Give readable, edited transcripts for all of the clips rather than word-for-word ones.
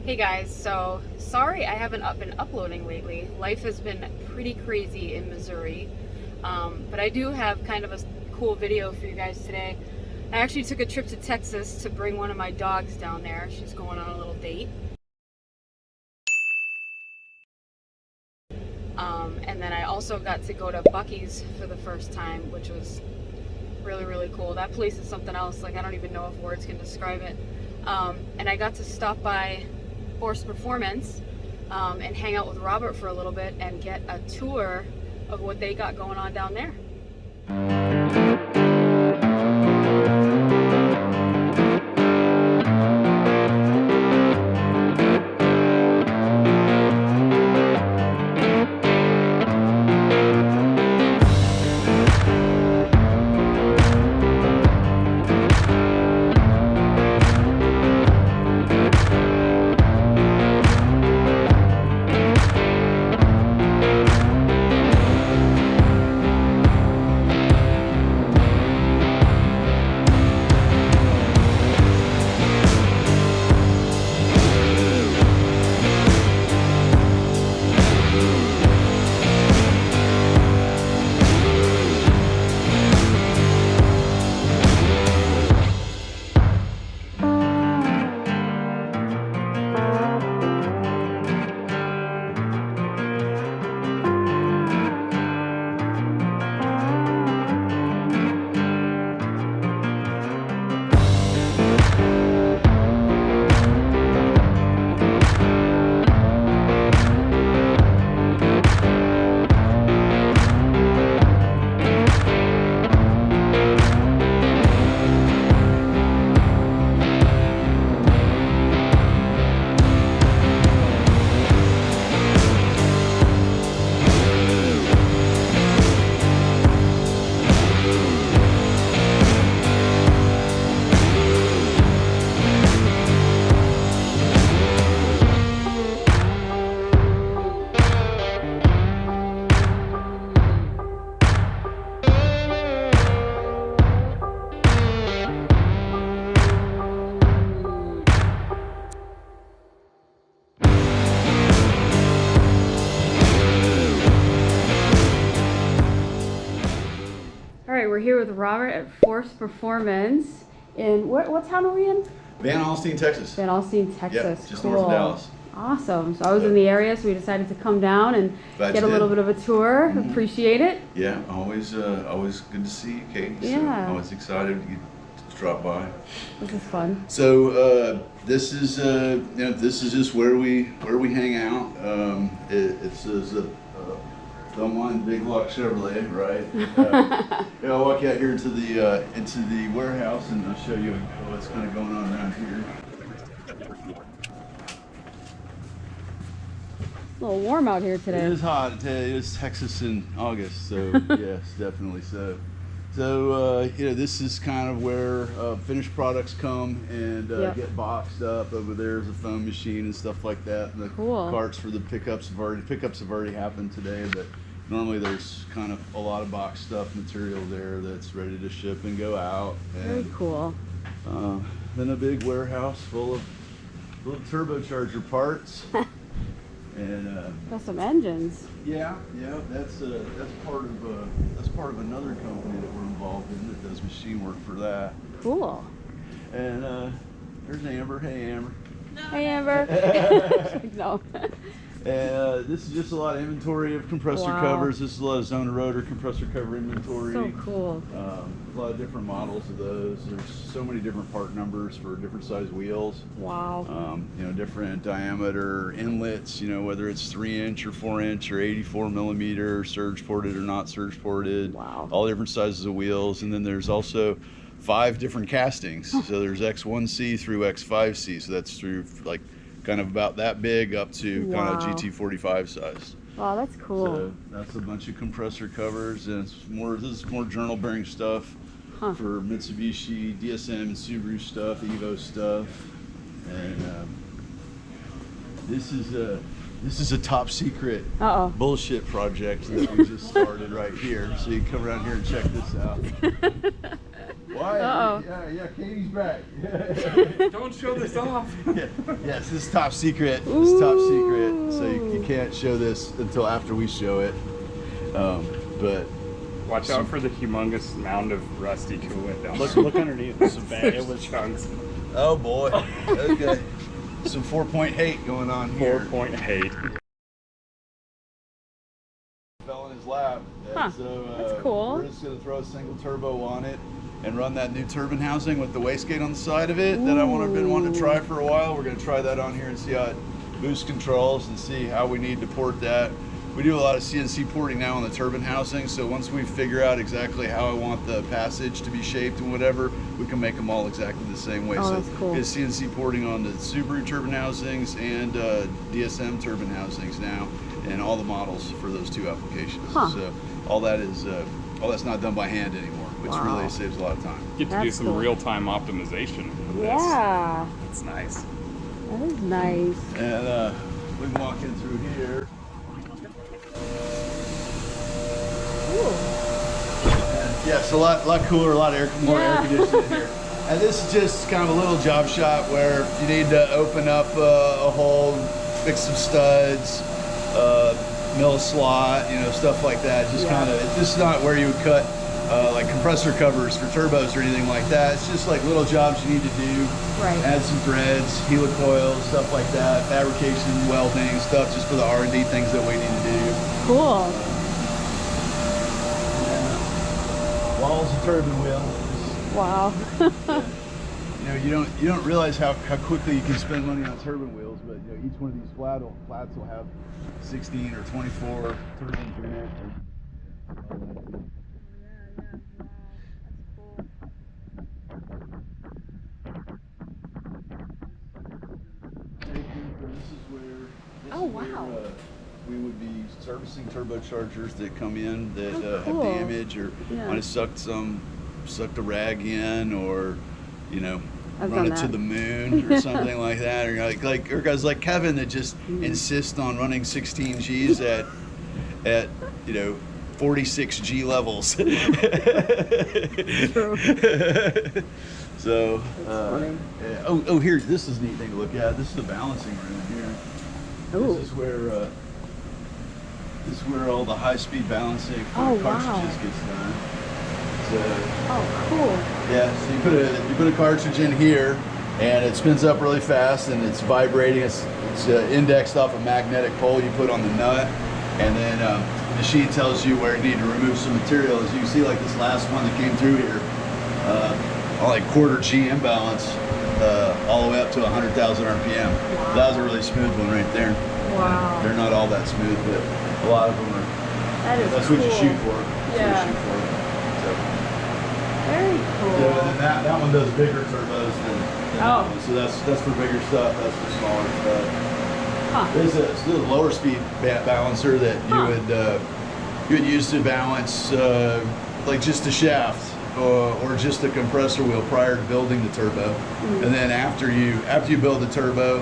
Hey guys, so sorry I haven't been uploading lately. Life has been pretty crazy in Missouri, but I do have kind of a cool video for you guys today. I actually took a trip to Texas to bring one of my dogs down there. She's going on a little date. And then I also got to go to Buc-ees for the first time, which was really, really cool. That place is something else. Like, I don't even know if words can describe it. And I got to stop by Horse Performance and hang out with Robert for a little bit and get a tour of what they got going on down there. Alright, we're here with Robert at Horse Performance in, what town are we in? Van Alstyne, Texas. Van Alstyne, Texas. Yeah, just cool. north of Dallas. Awesome. So I was in the area, so we decided to come down and get a little bit of a tour. Mm-hmm. Appreciate it. Yeah, always good to see you, Kate. Yeah. So always excited to drop by. This is fun. So this is this is just where we hang out. It says Don't Mind Big Lock Chevrolet, right? I'll walk out here into the warehouse and I'll show you what's kind of going on around here. A little warm out here today. It is hot. It is Texas in August, so yes, definitely so. So this is kind of where finished products come and get boxed up. Over there is a foam machine and stuff like that. And the carts for the pickups have already happened today, but normally there's kind of a lot of boxed stuff material there that's ready to ship and go out. And, very cool. Then a big warehouse full of little turbocharger parts. And got some engines. Yeah, that's part of another company that we're involved in that does machine work for that. Cool. And there's Amber. Hey, Amber. No. Hey, Amber. No. And this is just a lot of inventory of compressor covers. This is a lot of zone rotor compressor cover inventory. So cool. A lot of different models of those. There's so many different part numbers for different size wheels. Wow. Different diameter inlets, whether it's 3-inch or 4-inch or 84 millimeter, surge ported or not surge ported. Wow. All different sizes of wheels. And then there's also 5 different castings. So there's X1C through X5C. So that's through like kind of about that big up to kind of GT45 size. Wow, that's cool. So that's a bunch of compressor covers, and this is more journal bearing stuff for Mitsubishi, DSM, and Subaru stuff, Evo stuff, and this is a top secret bullshit project that we just started right here. So you can come around here and check this out. Why? Uh-oh. Yeah, Katie's back. Don't show this off. Yes, this is top secret. This is top secret. So you can't show this until after we show it. But Watch out for the humongous mound of rusty coolant down there. Look underneath. It's it was chunks. oh boy. Okay. Some 4-point hate going on here. 4-point hate. Fell in his lap. Huh, So that's cool. We're just gonna throw a single turbo on it and run that new turbine housing with the wastegate on the side of it that been wanting to try for a while. We're gonna try that on here and see how it boost controls and see how we need to port that. We do a lot of CNC porting now on the turbine housing, so once we figure out exactly how I want the passage to be shaped and whatever, we can make them all exactly the same way. Oh, So that's cool. it's CNC porting on the Subaru turbine housings and DSM turbine housings now, and all the models for those two applications. Huh. So all that's not done by hand anymore, which Wow. really saves a lot of time. Get to do That's some cool. real-time optimization with this. Yeah, It's nice. that is nice. And we can walk in through here. Ooh. Yeah, it's a lot cooler, a lot more Yeah. air conditioning in here. And this is just kind of a little job shop where if you need to open up a hole, fix some studs, mill a slot, stuff like that. Just kind of, this is not where you would cut like compressor covers for turbos or anything like that. It's just like little jobs you need to do. Right. Add some threads, helicoils, stuff like that, fabrication, welding, stuff just for the R&D things that we need to do. Cool. Walls and turbine wheel. Wow. You don't realize how quickly you can spend money on turbine wheels, but each one of these flats will have 16 or 24 turbines in it. Oh, wow. We would be servicing turbochargers that come in that Oh, have cool. damage or Yeah. might have sucked a rag in, or I've run done it to that. the moon or something like that, or or guys like Kevin that just insist on running 16 Gs at 46 G levels. True. So, funny. yeah. Here, this is a neat thing to look at. This is the balancing room here. Ooh. This is where all the high-speed balancing for Oh, cartridges wow. gets done. So, Oh, cool. yeah, so you put a cartridge in here, and it spins up really fast, and it's vibrating. It's indexed off a magnetic pole you put on the nut, and then the machine tells you where you need to remove some material. As you can see, like this last one that came through here, on like quarter G imbalance, all the way up to 100,000 RPM. Wow. That was a really smooth one right there. Wow. They're not all that smooth, but a lot of them are. That is That's cool. what you shoot for. That's Yeah. what you shoot for. So, Very cool. yeah, and then that one does bigger turbos than that Oh. one. So that's for bigger stuff. That's for smaller stuff. Huh. There's a lower speed balancer that you would use to balance like just a shaft or just a compressor wheel prior to building the turbo, and then after you build the turbo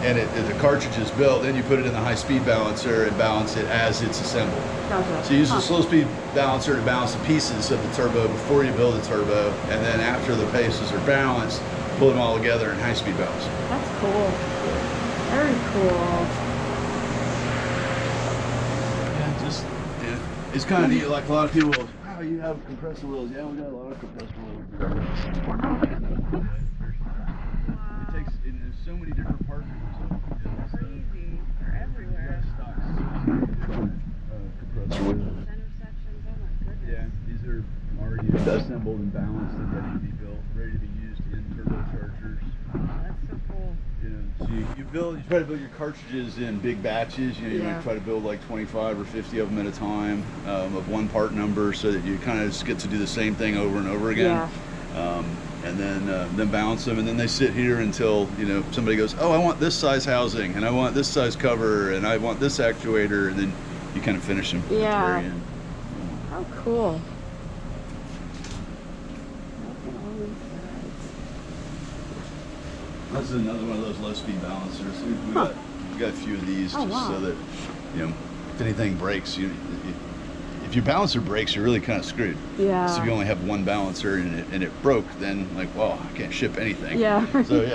and the cartridge is built, then you put it in the high speed balancer and balance it as it's assembled. Gotcha. So you use the slow speed balancer to balance the pieces of the turbo before you build the turbo, and then after the pieces are balanced, pull them all together in high speed balance. That's cool. Very cool. Yeah, it's kind of neat. Like a lot of people, wow, you have compressor wheels. Yeah, we got a lot of compressor wheels. It takes there's so many different parts of it. Crazy. They're everywhere. Compressor wheels. Center sections. Oh my goodness. Yeah, these are already assembled and balanced and ready to be built, ready to be used in turbochargers. That's so cool. So you try to build your cartridges in big batches. You Yeah. might try to build like 25 or 50 of them at a time of one part number, so that you kind of just get to do the same thing over and over again. Yeah. And then balance them, and then they sit here until somebody goes, oh, I want this size housing, and I want this size cover, and I want this actuator, and then you kind of finish them at the Yeah. very end. How cool. This is another one of those low-speed balancers. We got a few of these Oh, just wow. so that if anything breaks, if your balancer breaks, you're really kind of screwed. Yeah. So if you only have one balancer and it broke, then like, well, I can't ship anything. Yeah.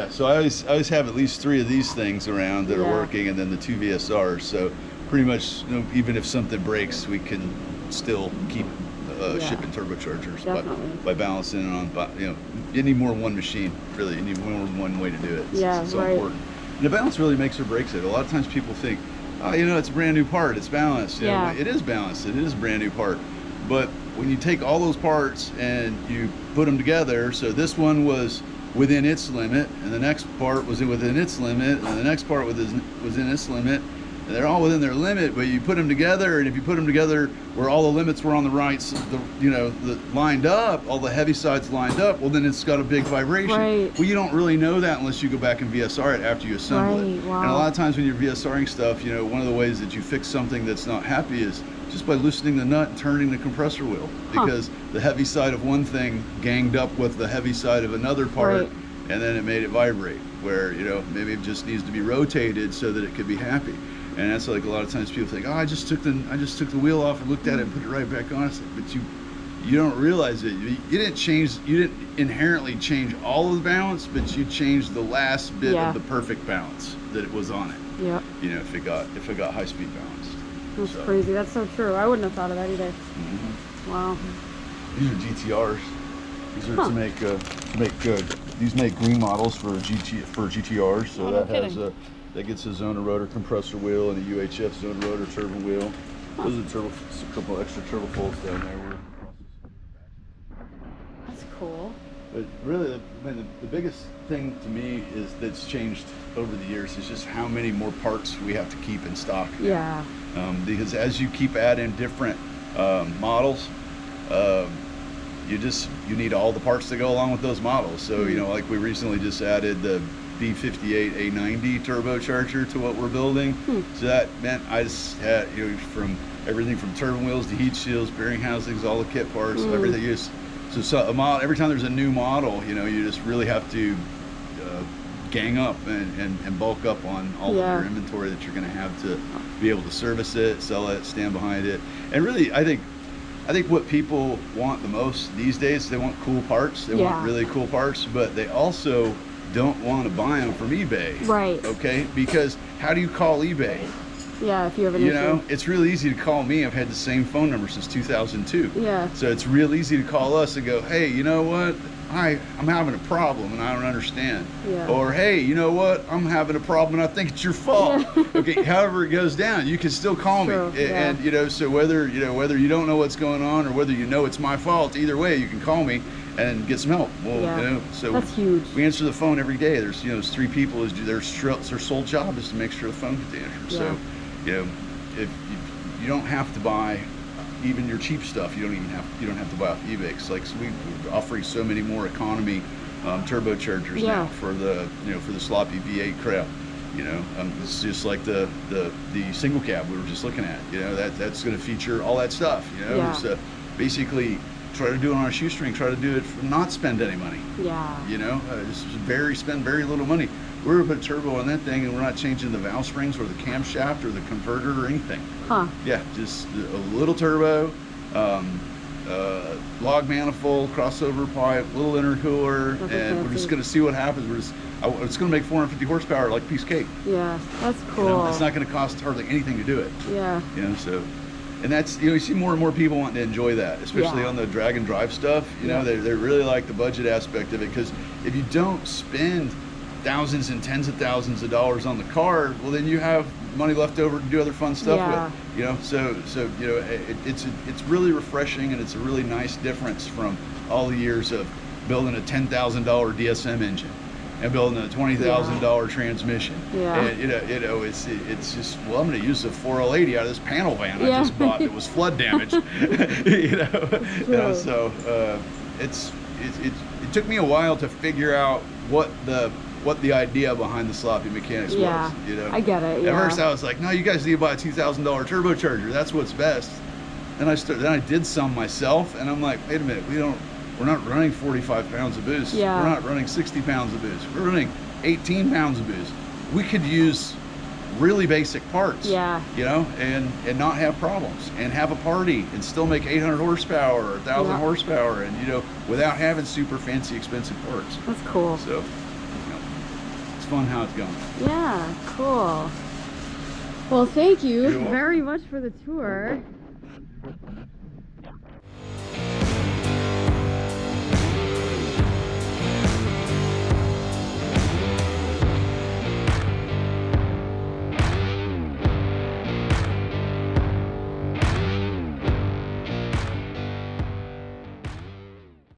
So I always have at least 3 of these things around that are working, and then the 2 VSRs. So pretty much, even if something breaks, we can still keep shipping turbochargers by balancing it on. You need more than one machine, really. You need more than one way to do it. Yeah, it's so important. And the balance really makes or breaks it. A lot of times people think, oh, it's a brand new part, it's balanced. It is balanced, it is a brand new part. But when you take all those parts and you put them together, so this one was within its limit, and the next part was within its limit, and the next part was in its limit, and they're all within their limit, but you put them together, and if you put them together where all the limits were on the right, lined up, all the heavy sides lined up, well, then it's got a big vibration. Right. Well, you don't really know that unless you go back and VSR it after you assemble it. Wow. And a lot of times when you're VSRing stuff, one of the ways that you fix something that's not happy is just by loosening the nut and turning the compressor wheel, because the heavy side of one thing ganged up with the heavy side of another part, and then it made it vibrate, where maybe it just needs to be rotated so that it could be happy. And that's like a lot of times people think, oh, I just took the wheel off and looked at it and put it right back on. It's like, but you don't realize it. You didn't inherently change all of the balance, but you changed the last bit of the perfect balance that it was on it. Yeah. If it got high speed balanced. That's crazy. That's so true. I wouldn't have thought of that either. Wow. These are GTRs. These are these make green models for GTRs. So that gets a zone rotor compressor wheel and a UHF zone rotor turbo wheel. Those are a couple extra turbo folds down there. That's cool. But really, the biggest thing to me that's changed over the years is just how many more parts we have to keep in stock now. Yeah. Because as you keep adding different models, you need all the parts to go along with those models. So like we recently just added the B58 A90 turbocharger to what we're building. So that meant I just had from everything from turbine wheels to heat shields, bearing housings, all the kit parts, everything. So a model, every time there's a new model, you just really have to gang up and bulk up on all of your inventory that you're going to have to be able to service it, sell it, stand behind it. And really, I think what people want the most these days, they want cool parts. They want really cool parts, but they also don't want to buy them from eBay. Right. Okay? Because how do you call eBay? Yeah, if you have an issue. It's real easy to call me. I've had the same phone number since 2002. Yeah. So it's real easy to call us and go, hey, you know what? I'm having a problem and I don't understand. Yeah. Or, hey, you know what? I'm having a problem and I think it's your fault. Yeah. Okay, however it goes down, you can still call me. And so whether you don't know what's going on or whether it's my fault, either way, you can call me and get some help. Well, so that's huge. We answer the phone every day. There's 3 people their sole job is to make sure the phone gets answered. So if you don't have to buy even your cheap stuff, you don't have to buy off eBay. Cause like we're offering so many more economy turbochargers now for the sloppy V8 crowd. It's just like the single cab we were just looking at. That's going to feature all that stuff. So basically, try to do it on a shoestring. Try to do it not spend any money. Yeah. Just spend very little money. We're gonna put a turbo on that thing, and we're not changing the valve springs or the camshaft or the converter or anything. Yeah, just a little turbo, log manifold, crossover pipe, little intercooler, and we're just gonna see what happens. It's gonna make 450 horsepower like a piece of cake. Yeah, that's cool. It's not gonna cost hardly anything to do it. Yeah. So. And that's, you see more and more people wanting to enjoy that, especially on the drag and drive stuff. They really like the budget aspect of it, because if you don't spend thousands and tens of thousands of dollars on the car, well, then you have money left over to do other fun stuff with. So it's really refreshing, and it's a really nice difference from all the years of building a $10,000 DSM engine and building a $20,000 transmission. And it's just, well, I'm going to use the 4L80 out of this panel van I just bought that was flood damaged. So it took me a while to figure out what the idea behind the sloppy mechanics was. I get it. At first I was like, no, you guys need to buy a $2,000 turbocharger. That's what's best. Then I did some myself, and I'm like, wait a minute, we're not running 45 pounds of boost. We're not running 60 pounds of boost. We're running 18 pounds of boost. We could use really basic parts. Yeah. You know, and not have problems, and have a party and still make 800 horsepower or 1,000 horsepower, and you know, without having super fancy expensive parts. That's cool. So, you know, it's fun how it's going. Yeah, cool. Well, thank you You're welcome. very much for the tour.